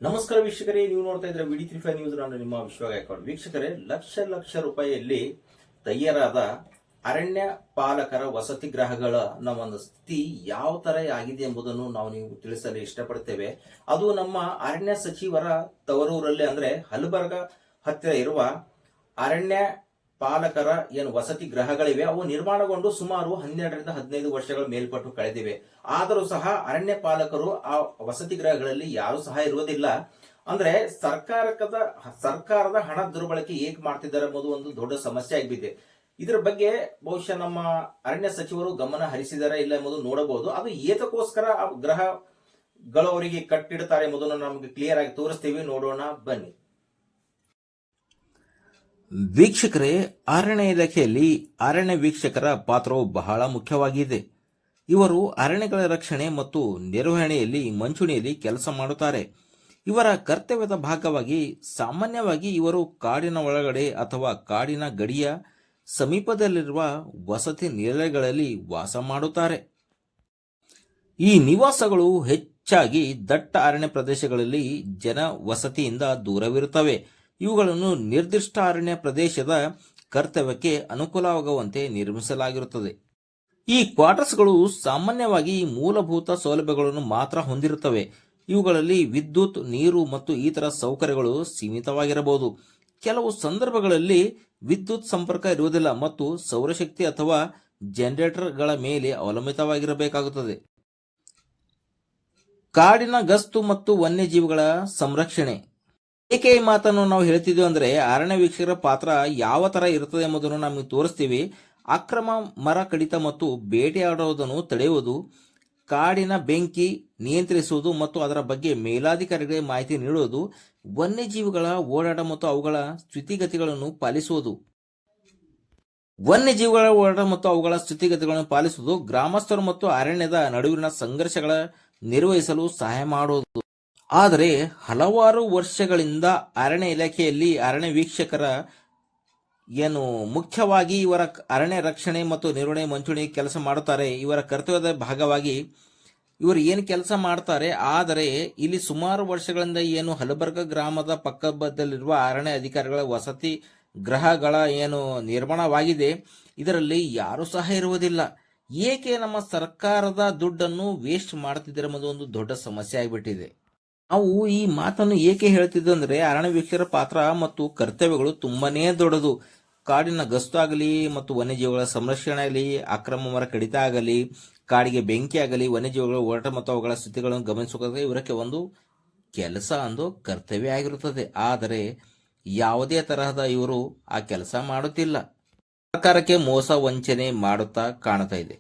ನಮಸ್ಕಾರ ವೀಕ್ಷಕರೇ, ನೀವು ನೋಡ್ತಾ ಇದ್ರೆ ವಿಡಿ35 ನ್ಯೂಸ್. ನಾನು ನಿಮ್ಮ ವಿಶ್ವ ಗಾಯಕ್ವಾಡ್. ವೀಕ್ಷಕರೇ, ಲಕ್ಷ ಲಕ್ಷ ರೂಪಾಯಿಯಲ್ಲಿ ತಯಾರಾದ ಅರಣ್ಯ ಪಾಲಕರ ವಸತಿ ಗೃಹಗಳ ಒಂದು ಸ್ಥಿತಿ ಯಾವ ತರ ಆಗಿದೆ ಎಂಬುದನ್ನು ನಾವು ನೀವು ತಿಳಿಸಲು ಇಷ್ಟಪಡ್ತೇವೆ. ಅದು ನಮ್ಮ ಅರಣ್ಯ ಸಚಿವರ ತವರೂರಲ್ಲಿ ಅಂದ್ರೆ ಹಲಬರ್ಗ ಹತ್ತಿರ ಇರುವ ಅರಣ್ಯ ಪಾಲಕರ ಏನು ವಸತಿ ಗೃಹಗಳಿವೆ ಅವು ನಿರ್ಮಾಣಗೊಂಡು ಸುಮಾರು 12ರಿಂದ 15 ವರ್ಷಗಳ ಮೇಲ್ಪಟ್ಟು ಕಳೆದಿವೆ. ಆದರೂ ಸಹ ಅರಣ್ಯ ಪಾಲಕರು ಆ ವಸತಿ ಗೃಹಗಳಲ್ಲಿ ಯಾರು ಸಹ ಇರುವುದಿಲ್ಲ. ಅಂದ್ರೆ ಸರ್ಕಾರದ ಹಣ ದುರ್ಬಳಕೆ ಹೇಗೆ ಮಾಡ್ತಿದ್ದಾರೆ ಎಂಬುದು ಒಂದು ದೊಡ್ಡ ಸಮಸ್ಯೆ ಆಗಿಬಿಟ್ಟಿದೆ. ಇದರ ಬಗ್ಗೆ ಬಹುಶಃ ನಮ್ಮ ಅರಣ್ಯ ಸಚಿವರು ಗಮನ ಹರಿಸಿದ್ದಾರೆ ಇಲ್ಲ ಎಂಬುದು ನೋಡಬಹುದು. ಅದು ಏತಕ್ಕೋಸ್ಕರ ಆ ಗೃಹಗಳವರಿಗೆ ಕಟ್ಟಿಡ್ತಾರೆ ಎಂಬುದನ್ನು ನಮಗೆ ಕ್ಲಿಯರ್ ಆಗಿ ತೋರಿಸ್ತೀವಿ, ನೋಡೋಣ ಬನ್ನಿ. ವೀಕ್ಷಕರೇ, ಅರಣ್ಯ ಇಲಾಖೆಯಲ್ಲಿ ಅರಣ್ಯ ವೀಕ್ಷಕರ ಪಾತ್ರವು ಬಹಳ ಮುಖ್ಯವಾಗಿದೆ. ಇವರು ಅರಣ್ಯಗಳ ರಕ್ಷಣೆ ಮತ್ತು ನಿರ್ವಹಣೆಯಲ್ಲಿ ಮುಂಚೂಣಿಯಲ್ಲಿ ಕೆಲಸ ಮಾಡುತ್ತಾರೆ. ಇವರ ಕರ್ತವ್ಯದ ಭಾಗವಾಗಿ ಸಾಮಾನ್ಯವಾಗಿ ಇವರು ಕಾಡಿನ ಒಳಗಡೆ ಅಥವಾ ಕಾಡಿನ ಗಡಿಯ ಸಮೀಪದಲ್ಲಿರುವ ವಸತಿ ನಿಲಯಗಳಲ್ಲಿ ವಾಸ ಮಾಡುತ್ತಾರೆ. ಈ ನಿವಾಸಗಳು ಹೆಚ್ಚಾಗಿ ದಟ್ಟ ಅರಣ್ಯ ಪ್ರದೇಶಗಳಲ್ಲಿ ಜನ ವಸತಿಯಿಂದ ದೂರವಿರುತ್ತವೆ. ಇವುಗಳನ್ನು ನಿರ್ದಿಷ್ಟ ಅರಣ್ಯ ಪ್ರದೇಶದ ಕರ್ತವ್ಯಕ್ಕೆ ಅನುಕೂಲವಾಗುವಂತೆ ನಿರ್ಮಿಸಲಾಗಿರುತ್ತದೆ. ಈ ಕ್ವಾರ್ಟರ್ಸ್ಗಳು ಸಾಮಾನ್ಯವಾಗಿ ಮೂಲಭೂತ ಸೌಲಭ್ಯಗಳನ್ನು ಮಾತ್ರ ಹೊಂದಿರುತ್ತವೆ. ಇವುಗಳಲ್ಲಿ ವಿದ್ಯುತ್, ನೀರು ಮತ್ತು ಇತರ ಸೌಕರ್ಯಗಳು ಸೀಮಿತವಾಗಿರಬಹುದು. ಕೆಲವು ಸಂದರ್ಭಗಳಲ್ಲಿ ವಿದ್ಯುತ್ ಸಂಪರ್ಕ ಇರುವುದಿಲ್ಲ ಮತ್ತು ಸೌರಶಕ್ತಿ ಅಥವಾ ಜನರೇಟರ್ಗಳ ಮೇಲೆ ಅವಲಂಬಿತವಾಗಿರಬೇಕಾಗುತ್ತದೆ. ಕಾಡಿನ ಗಸ್ತು ಮತ್ತು ವನ್ಯಜೀವಿಗಳ ಸಂರಕ್ಷಣೆ. ಏಕೆ ಈ ಮಾತನ್ನು ನಾವು ಹೇಳ್ತಿದ್ವಿ ಅಂದ್ರೆ, ಅರಣ್ಯ ವೀಕ್ಷಕರ ಪಾತ್ರ ಯಾವ ತರ ಇರುತ್ತದೆ ಎಂಬುದನ್ನು ನಮಗೆ ತೋರಿಸ್ತೀವಿ. ಅಕ್ರಮ ಮರ ಕಡಿತ ಮತ್ತು ಬೇಟೆಯಾಡುವುದನ್ನು ತಡೆಯುವುದು, ಕಾಡಿನ ಬೆಂಕಿ ನಿಯಂತ್ರಿಸುವುದು ಮತ್ತು ಅದರ ಬಗ್ಗೆ ಮೇಲಾಧಿಕಾರಿಗಳಿಗೆ ಮಾಹಿತಿ ನೀಡುವುದು, ವನ್ಯಜೀವಿಗಳ ಓಡಾಟ ಮತ್ತು ಅವುಗಳ ಸ್ಥಿತಿಗತಿಗಳನ್ನು ಪಾಲಿಸುವುದು, ಗ್ರಾಮಸ್ಥರು ಮತ್ತು ಅರಣ್ಯದ ನಡುವಿನ ಸಂಘರ್ಷಗಳ ನಿರ್ವಹಿಸಲು ಸಹಾಯ ಮಾಡುವುದು. ಆದರೆ ಹಲವಾರು ವರ್ಷಗಳಿಂದ ಅರಣ್ಯ ಇಲಾಖೆಯಲ್ಲಿ ಅರಣ್ಯ ವೀಕ್ಷಕರ ಮುಖ್ಯವಾಗಿ ಇವರ ಅರಣ್ಯ ರಕ್ಷಣೆ ಮತ್ತು ನಿರ್ವಹಣೆ ಮುಂಚೂಣಿ ಕೆಲಸ ಮಾಡುತ್ತಾರೆ. ಇವರ ಕರ್ತವ್ಯದ ಭಾಗವಾಗಿ ಇವರು ಏನು ಕೆಲಸ ಮಾಡ್ತಾರೆ. ಆದರೆ ಇಲ್ಲಿ ಸುಮಾರು ವರ್ಷಗಳಿಂದ ಹಲಬರ್ಗ ಗ್ರಾಮದ ಪಕ್ಕದಲ್ಲಿರುವ ಅರಣ್ಯ ಅಧಿಕಾರಿಗಳ ವಸತಿ ಗೃಹಗಳ ನಿರ್ಮಾಣವಾಗಿದೆ, ಇದರಲ್ಲಿ ಯಾರು ಸಹ ಇರುವುದಿಲ್ಲ. ಏಕೆ ನಮ್ಮ ಸರ್ಕಾರದ ದುಡ್ಡನ್ನು ವೇಸ್ಟ್ ಮಾಡ್ತಿದ್ದಾರೆ ಎಂಬುದು ಒಂದು ದೊಡ್ಡ ಸಮಸ್ಯೆ ಆಗಿಬಿಟ್ಟಿದೆ. ನಾವು ಈ ಮಾತನ್ನು ಏಕೆ ಹೇಳ್ತಿದ್ವಿ ಅಂದ್ರೆ, ಅರಣ್ಯ ವೀಕ್ಷಕರ ಪಾತ್ರ ಮತ್ತು ಕರ್ತವ್ಯಗಳು ತುಂಬಾನೇ ದೊಡ್ಡದು. ಕಾಡಿನ ಗಸ್ತು ಆಗಲಿ ಮತ್ತು ವನ್ಯಜೀವಿಗಳ ಸಂರಕ್ಷಣೆ ಆಗಲಿ, ಅಕ್ರಮ ಮರ ಕಡಿತ ಆಗಲಿ, ಕಾಡಿಗೆ ಬೆಂಕಿ ಆಗಲಿ, ವನ್ಯಜೀವಿಗಳ ಓಡಾಟ ಮತ್ತು ಅವುಗಳ ಸ್ಥಿತಿಗಳನ್ನು ಗಮನಿಸುವುದಕ್ಕೆ ಇವರಕ್ಕೆ ಒಂದು ಕೆಲಸ, ಒಂದು ಕರ್ತವ್ಯ ಆಗಿರುತ್ತದೆ. ಆದರೆ ಯಾವುದೇ ತರಹದ ಇವರು ಆ ಕೆಲಸ ಮಾಡುತ್ತಿಲ್ಲ. ಸರ್ಕಾರಕ್ಕೆ ಮೋಸ ವಂಚನೆ ಮಾಡುತ್ತಾ ಕಾಣ್ತಾ ಇದೆ.